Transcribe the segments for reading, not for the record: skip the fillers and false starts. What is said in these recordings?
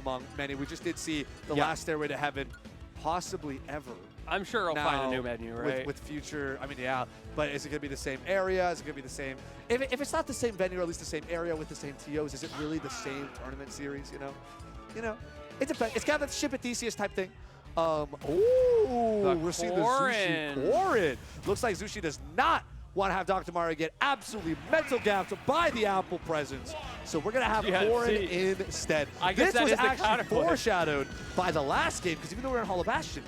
among many. We just did see the last Stairway to Heaven, possibly ever. I'm sure he'll find a new menu, right? With future, I mean, yeah, but is it going to be the same area? Is it going to be the same? If it's not the same venue, or at least the same area with the same TOs, is it really the same tournament series, you know? It depends. It's kind of a ship at Theseus type thing. We're seeing the Zushi Corrin. Looks like Zushi does not want to have Dr. Mario get absolutely mental gapped by the Apple presence. So we're going to have Corrin instead. This was actually foreshadowed by the last game, because even though we were in Hall of Bastion,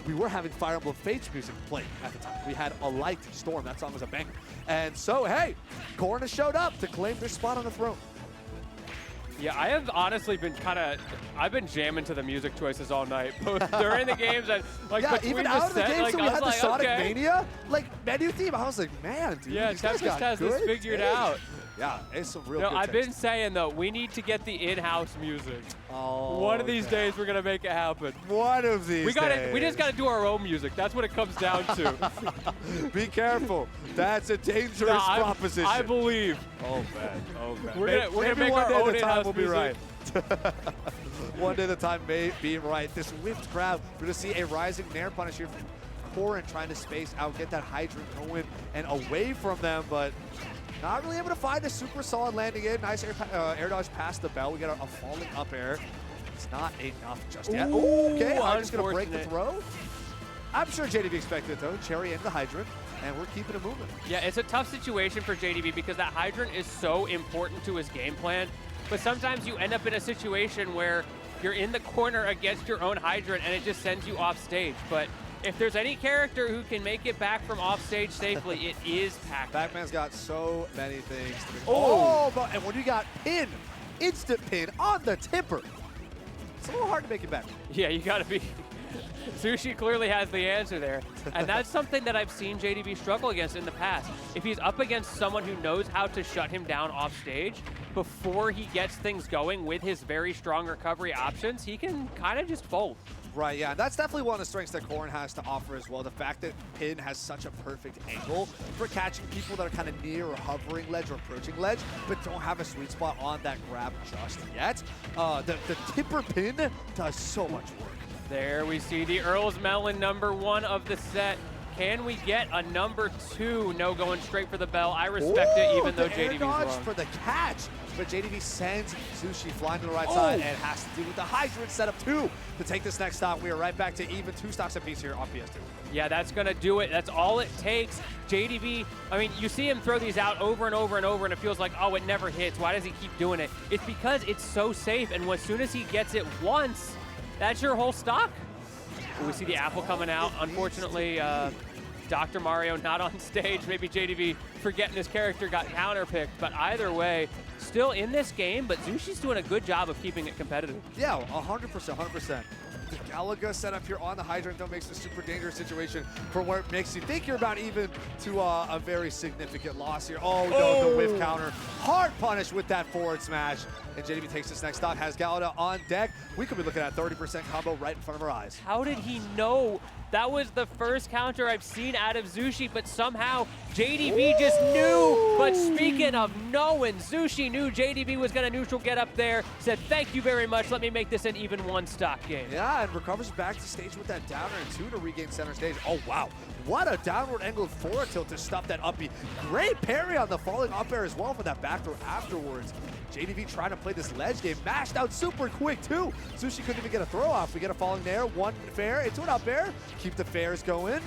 we were having Fire Emblem Fates music playing at the time. We had A Light Storm. That song was a banger. And so, hey, Corrin has showed up to claim their spot on the throne. Yeah, I have honestly been I've been jamming to the music choices all night, both during the games and even out of the game. So we had the Sonic Mania menu theme. I was like, man, dude, yeah, Tempest has this figured out. Yeah, it's some real good I've been saying, though, we need to get the in-house music. Oh, one of these days, we're going to make it happen. One of these days. We just got to do our own music. That's what it comes down to. Be careful. That's a dangerous proposition. I believe. Oh, man. Oh, man. We're going to make our own in-house music. Right. One day the time may be right. This whipped crowd, we're going to see a rising Nair punish here from Corrin trying to space out, get that Hydrant going and away from them, but not really able to find a super solid landing in. Nice air dodge past the bell. We got a falling up air. It's not enough just yet. Ooh, okay, I'm just going to break the throw. I'm sure JDV expected it, though. Cherry into the Hydrant, and we're keeping it moving. Yeah, it's a tough situation for JDV because that Hydrant is so important to his game plan. But sometimes you end up in a situation where you're in the corner against your own Hydrant, and it just sends you off stage. But if there's any character who can make it back from off stage safely, it is Pac-Man. Pac-Man's got so many things. And when you got pin, instant pin on the tipper, it's a little hard to make it back. Yeah, you got to be. Zushi clearly has the answer there. And that's something that I've seen JDV struggle against in the past. If he's up against someone who knows how to shut him down off stage before he gets things going with his very strong recovery options, he can kind of just fold. Right, yeah, that's definitely one of the strengths that Corrin has to offer as well. The fact that Pin has such a perfect angle for catching people that are kind of near or hovering ledge or approaching ledge, but don't have a sweet spot on that grab just yet. The tipper pin does so much work. There we see the Earl's Melon #1 of the set. Can we get a #2? No, going straight for the bell. I respect it, even though JDV's wrong. For the catch, but JDV sends Zushi flying to the right side and has to deal with the Hydrant setup too to take this next stop. We are right back to even 2 stocks apiece here on PS2. Yeah, that's going to do it. That's all it takes. JDV, I mean, you see him throw these out over and over and over, and it feels like, oh, it never hits. Why does he keep doing it? It's because it's so safe, and as soon as he gets it once, that's your whole stock. We see the apple coming out. Unfortunately, Dr. Mario not on stage. Maybe JDV forgetting his character got counterpicked. But either way, still in this game, but Zushi's doing a good job of keeping it competitive. Yeah, 100%, 100%. The Galaga setup here on the Hydrant though makes a super dangerous situation for where it makes you think you're about even to a very significant loss here. Oh, no, the whiff counter. Hard punish with that forward smash. And JDV takes this next stock, has Galaga on deck. We could be looking at 30% combo right in front of our eyes. How did he know? That was the first counter I've seen out of Zushi, but somehow JDV just knew. But speaking of knowing, Zushi knew JDV was going to neutral get up there, said, thank you very much, let me make this an even 1 stock game. Yeah, and recovers back to stage with that downer and 2 to regain center stage. Oh, wow. What a downward angle forward tilt to stop that up B. Great parry on the falling up air as well for that back throw afterwards. JDV trying to play this ledge game, mashed out super quick too. Zushi couldn't even get a throw off. We get a falling Nair, 1 fair into an up air. Keep the fairs going.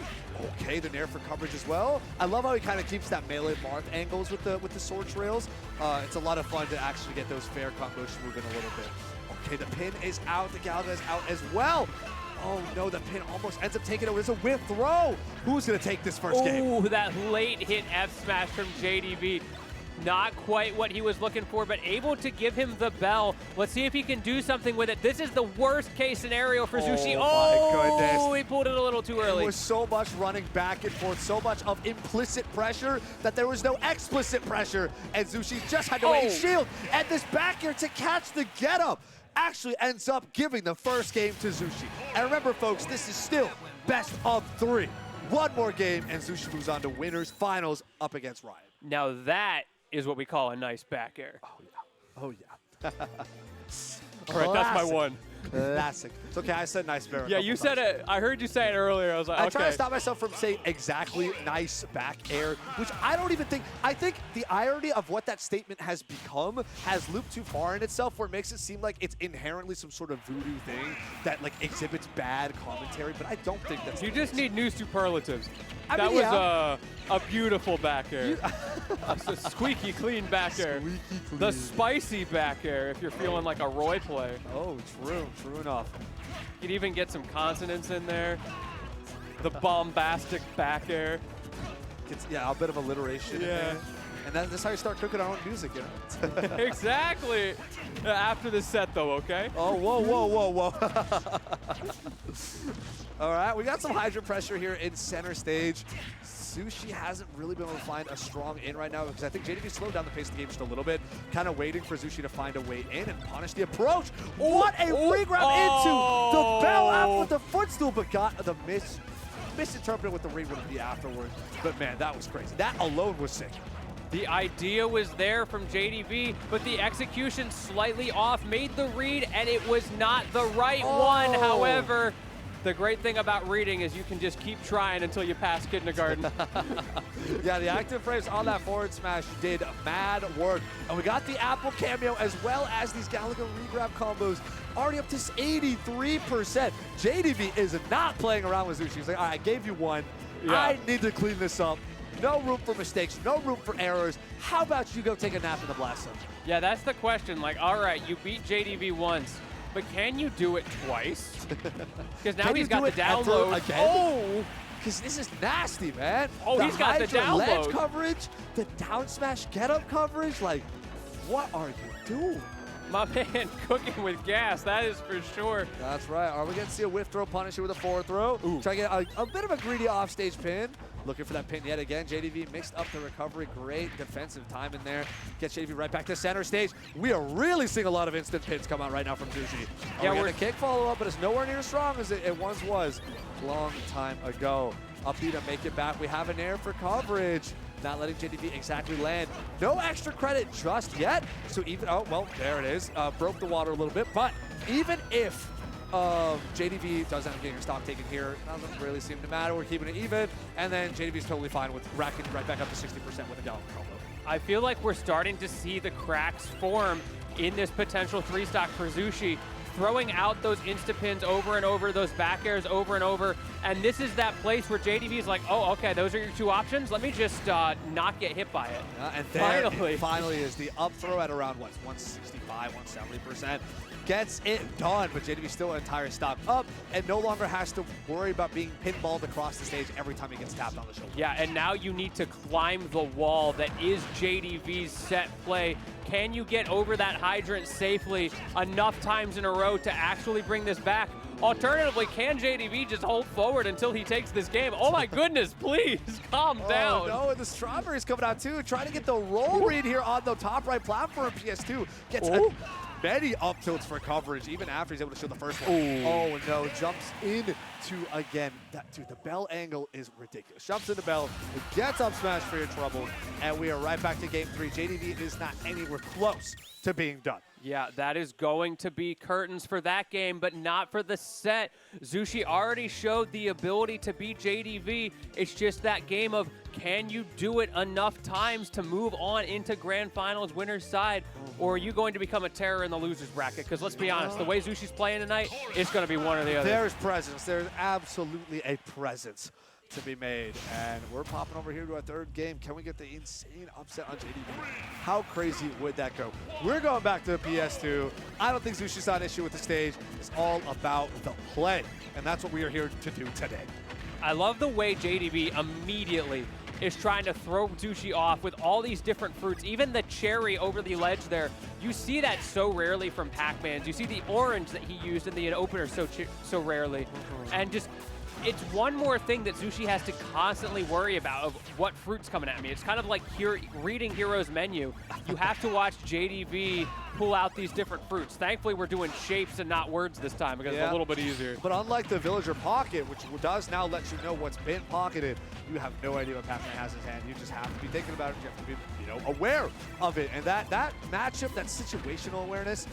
Okay, the Nair for coverage as well. I love how he kind of keeps that melee marth angles with the sword trails. It's a lot of fun to actually get those fair combos moving a little bit. Okay, the pin is out, the Galaga is out as well. Oh no, the pin almost ends up taking it. It's a whiff throw. Who's gonna take this first game? Ooh, that late hit F smash from JDV. Not quite what he was looking for, but able to give him the bell. Let's see if he can do something with it. This is the worst case scenario for Zushi. Oh my goodness. He pulled it a little too early. There was so much running back and forth, so much of implicit pressure that there was no explicit pressure, and Zushi just had to wait shield. And this back air to catch the get up actually ends up giving the first game to Zushi. And remember, folks, this is still best of 3. One more game, and Zushi moves on to winners finals up against Riot. Now that is what we call a nice back air. Oh, yeah. Oh, yeah. All right, that's my one. Classic. It's okay, I said nice bear. Yeah, you said it. I heard you say it earlier. I was like, I okay. try to stop myself from saying exactly nice back air, which I don't even think. I think the irony of what that statement has become has looped too far in itself, where it makes it seem like it's inherently some sort of voodoo thing that like exhibits bad commentary. But I don't think that's. You just need new superlatives. I That mean, was a beautiful back air. A squeaky clean back air. Squeaky clean. The spicy back air if you're feeling like a Roy play. Oh, true enough. You could even get some consonants in there. The bombastic back air. Yeah, a bit of alliteration in there. And that's how you start cooking our own music, you know? Exactly. After the set, though, okay? Oh, whoa. All right, we got some Hydra pressure here in center stage. Zushi hasn't really been able to find a strong in right now because I think JDV slowed down the pace of the game just a little bit, kind of waiting for Zushi to find a way in and punish the approach. What a regrab into the bell out with the footstool, but got the misinterpreted with the re-review afterwards. But man, that was crazy. That alone was sick. The idea was there from JDV, but the execution slightly off, made the read, and it was not the right one. However, the great thing about reading is you can just keep trying until you pass kindergarten. Yeah, the active frames on that forward smash did mad work. And we got the Apple cameo as well as these Gallagher regrab combos already up to 83%. JDV is not playing around with Zushi. He's like, all right, I gave you one. Yeah. I need to clean this up. No room for mistakes, no room for errors. How about you go take a nap in the blast zone? Yeah, that's the question. Like, all right, you beat JDV once, but can you do it twice? Because now he's got the download. Again? Oh! Because this is nasty, man. Oh, he's got the download. Ledge coverage, the down smash get-up coverage. Like, what are you doing? My man cooking with gas, that is for sure. That's right. Are we going to see a whiff throw punish with a forward throw? Ooh. Try to get a bit of a greedy offstage pin. Looking for that pin yet again. JDV mixed up the recovery. Great defensive time in there. Gets JDV right back to center stage. We are really seeing a lot of instant pins come out right now from Zushi. Yeah, we're going to kick follow up, but it's nowhere near as strong as it once was long time ago. Up B to make it back. We have an air for coverage. Not letting JDV exactly land. No extra credit just yet. So even, oh, well, there it is. Broke the water a little bit. But even if JDV does end up getting her stock taken here, doesn't really seem to matter. We're keeping it even. And then JDV's totally fine with racking right back up to 60% with a Gallagher combo. I feel like we're starting to see the cracks form in this potential 3-stock for Zushi. Throwing out those insta-pins over and over, those back airs over and over. And this is that place where JDV is like, oh, okay, those are your two options. Let me just not get hit by it. And there finally is the up throw at around, what, 165, 170%. Gets it done, but JDV still an entire stock up and no longer has to worry about being pinballed across the stage every time he gets tapped on the shoulder. Yeah, and now you need to climb the wall that is JDV's set play. Can you get over that hydrant safely enough times in a row to actually bring this back? Alternatively, can JDV just hold forward until he takes this game? Oh my goodness, please calm down. No, and the strawberry's coming out too. Trying to get the roll read here on the top right platform. PS2 gets many up tilts for coverage, even after he's able to show the first one. Oh no, jumps into, again, dude, the bell angle is ridiculous. Jumps into bell, gets up smash for your trouble, and we are right back to game 3. JDV is not anywhere close to being done. Yeah, that is going to be curtains for that game, but not for the set. Zushi already showed the ability to beat JDV. It's just that game of, can you do it enough times to move on into grand finals winner's side, or are you going to become a terror in the loser's bracket? Because let's be honest, the way Zushi's playing tonight, it's going to be one or the other. There's presence. There's absolutely a presence to be made, and we're popping over here to our third game. Can we get the insane upset on JDV? How crazy would that go? We're going back to the PS2. I don't think Zushi's got an issue with the stage. It's all about the play, and that's what we are here to do today. I love the way JDV immediately is trying to throw Zushi off with all these different fruits, even the cherry over the ledge there. You see that so rarely from Pac-Mans. You see the orange that he used in the opener so rarely, and just, it's one more thing that Zushi has to constantly worry about of what fruit's coming at me. It's kind of like reading Hero's menu. You have to watch JDV pull out these different fruits. Thankfully, we're doing shapes and not words this time because it's a little bit easier. But unlike the villager pocket, which does now let you know what's been pocketed, you have no idea what Pac-Man has in his hand. You just have to be thinking about it. You have to be, aware of it. And that matchup, that situational awareness,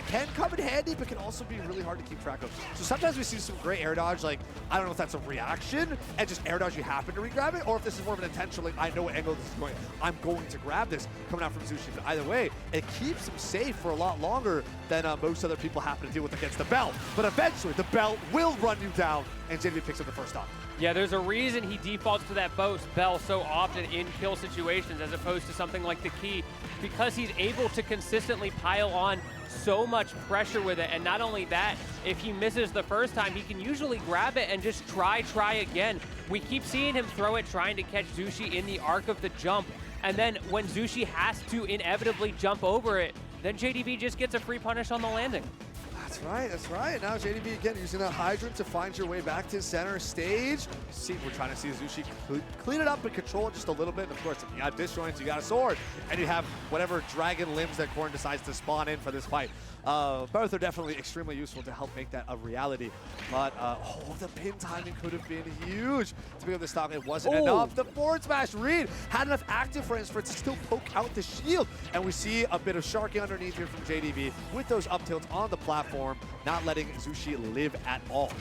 can come in handy, but can also be really hard to keep track of. So sometimes we see some great air dodge, like, I don't know if that's a reaction, and just air dodge, you happen to re-grab it, or if this is more of an intentional, like, I know what angle this is going, I'm going to grab this, coming out from Zushi. But either way, it keeps him safe for a lot longer than most other people happen to deal with against the belt. But eventually, the belt will run you down, and JDV picks up the first stop. Yeah, there's a reason he defaults to that bell so often in kill situations as opposed to something like the key, because he's able to consistently pile on so much pressure with it. And not only that, if he misses the first time, he can usually grab it and just try again. We keep seeing him throw it, trying to catch Zushi in the arc of the jump. And then when Zushi has to inevitably jump over it, then JDV just gets a free punish on the landing. That's right, that's right. Now JDV again using that hydrant to find your way back to center stage. See, we're trying to see Zushi clean it up and control it just a little bit. And of course, if you got disjoints, you got a sword, and you have whatever dragon limbs that Corrin decides to spawn in for this fight. Both are definitely extremely useful to help make that a reality. But, the pin timing could have been huge to be able to stop. It wasn't enough. The forward smash read had enough active frames for it to still poke out the shield. And we see a bit of sharking underneath here from JDV with those up tilts on the platform, not letting Zushi live at all.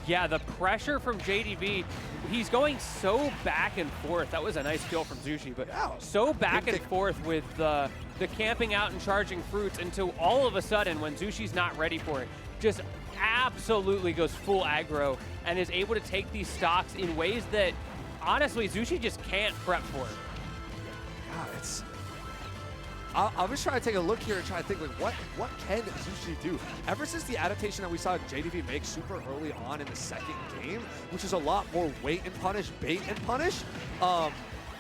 Yeah, the pressure from JDV, he's going so back and forth. That was a nice kill from Zushi, but so back and forth with the camping out and charging fruits until all of a sudden, when Zushi's not ready for it, just absolutely goes full aggro and is able to take these stocks in ways that, honestly, Zushi just can't prep for it. God, it's... I'm just trying to take a look here and try to think, like, what can Zushi do? Ever since the adaptation that we saw JDV make super early on in the second game, which is a lot more wait and punish, bait and punish,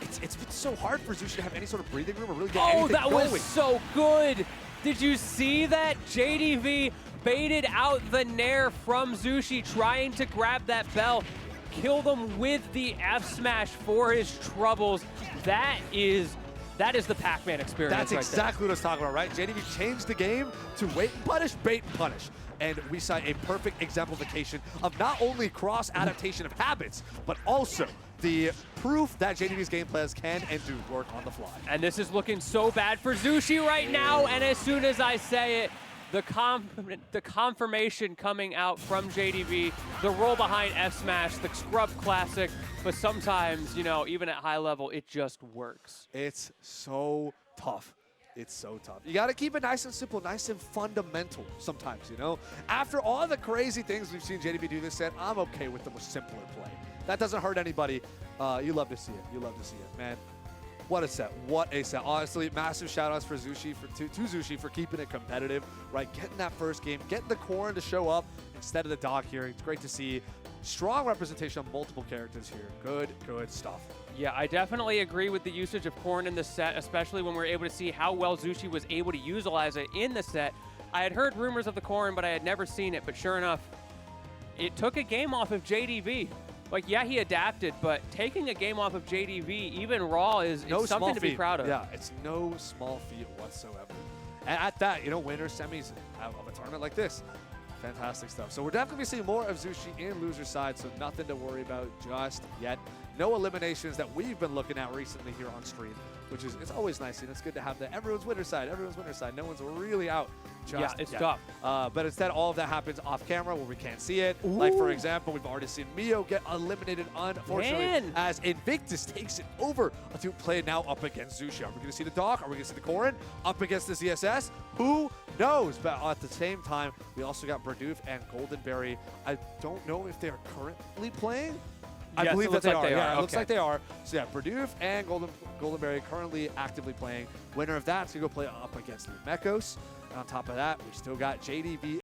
it's been so hard for Zushi to have any sort of breathing room or really get anything going. Oh, that was so good! Did you see that? JDV baited out the nair from Zushi, trying to grab that bell, killed him with the F smash for his troubles. That is the Pac-Man experience. That's exactly what I was talking about, right? JDV changed the game to wait and punish, bait and punish. And we saw a perfect exemplification of not only cross-adaptation of habits, but also the proof that JDV's game plans can and do work on the fly. And this is looking so bad for Zushi right now, and as soon as I say it, the confirmation coming out from JDV, the roll behind F smash, the scrub classic, but sometimes, even at high level, it just works. It's so tough. It's so tough. You got to keep it nice and simple, nice and fundamental sometimes, After all the crazy things we've seen JDV do this set, I'm okay with the simpler play. That doesn't hurt anybody. You love to see it. You love to see it, man. What a set. What a set. Honestly, massive shout-outs for Zushi, to Zushi for keeping it competitive, right? Getting that first game, getting the Corrin to show up instead of the dog here. It's great to see strong representation of multiple characters here. Good stuff. Yeah, I definitely agree with the usage of Corrin in the set, especially when we were able to see how well Zushi was able to utilize it in the set. I had heard rumors of the Corrin, but I had never seen it. But sure enough, it took a game off of JDV. Like, yeah, he adapted, but taking a game off of JDV, even raw, is something to be proud of. Yeah, it's no small feat whatsoever. And at that, winners, semis of a tournament like this. Fantastic stuff. So we're definitely going to see more of Zushi in loser side, so nothing to worry about just yet. No eliminations that we've been looking at recently here on stream, which is, it's always nice, and it's good to have that everyone's winner side. No one's really out just it's yet. tough. But instead, all of that happens off camera where we can't see it. Ooh. Like, for example, we've already seen Mio get eliminated, unfortunately, as Invictus takes it over to play now up against Zushi. Are we going to see the dog? Are we going to see the Corrin up against the ZSS? Who knows? But at the same time, we also got Berdoof and Goldenberry. I don't know if they're currently playing. I believe that they are. Yeah, it looks like they are. So yeah, Berdoof and Goldenberry currently actively playing. Winner of that's going to go play up against the Mechos. And on top of that, we still got JDV